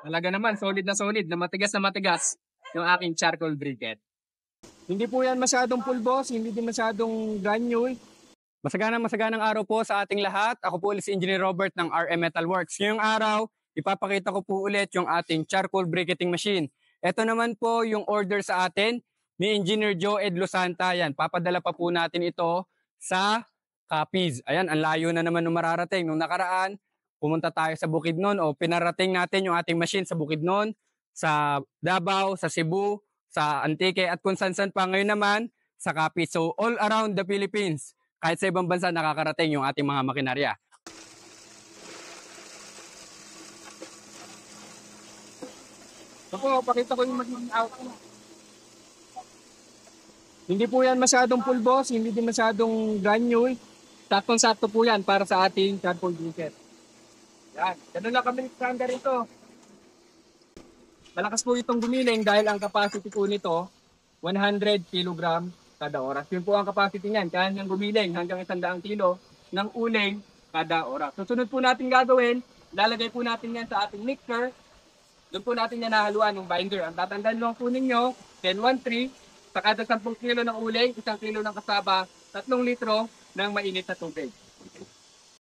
Talaga naman, solid na matigas yung aking charcoal briquette. Hindi po yan masyadong pulbos, hindi din masyadong granule. Masaganang araw po sa ating lahat. Ako po ulit si Engineer Robert ng RM Metal Works. Ngayong araw, ipapakita ko po ulit yung ating charcoal briquetting machine. Ito naman po yung order sa atin ni Engineer Joe Ed Losanta. Yan, papadala pa po natin ito sa Capiz. Ayan, ang layo na naman nung mararating. Nung nakaraan, pumunta tayo sa Bukidnon o pinarating natin yung ating machine sa Bukidnon, sa Davao, sa Cebu, sa Antique at kung saan-saan pa. Ngayon naman sa Capiz. So all around the Philippines, kahit sa ibang bansa nakakarating yung ating mga makinarya. So po, pakita ko yung magiging output. Hindi po yan masyadong pulbos, hindi din masyadong granule. Saktong-sakto po yan para sa ating charcoal briquette. Yan, ganun lang kami standard ito. Malakas po itong gumiling dahil ang capacity po nito 100 kg kada oras. Yun po ang capacity niyan. Kaya niyang gumiling hanggang 100 kilo ng uling kada oras. Susunod po natin gagawin, lalagay po natin yan sa ating mixer. Doon po natin yan nahaluan ng binder. Ang tatandaan lang po ninyo, 10-1-3, sa kada 10 kilo ng uling, 1 kilo ng kasaba, 3 litro ng mainit na tubig.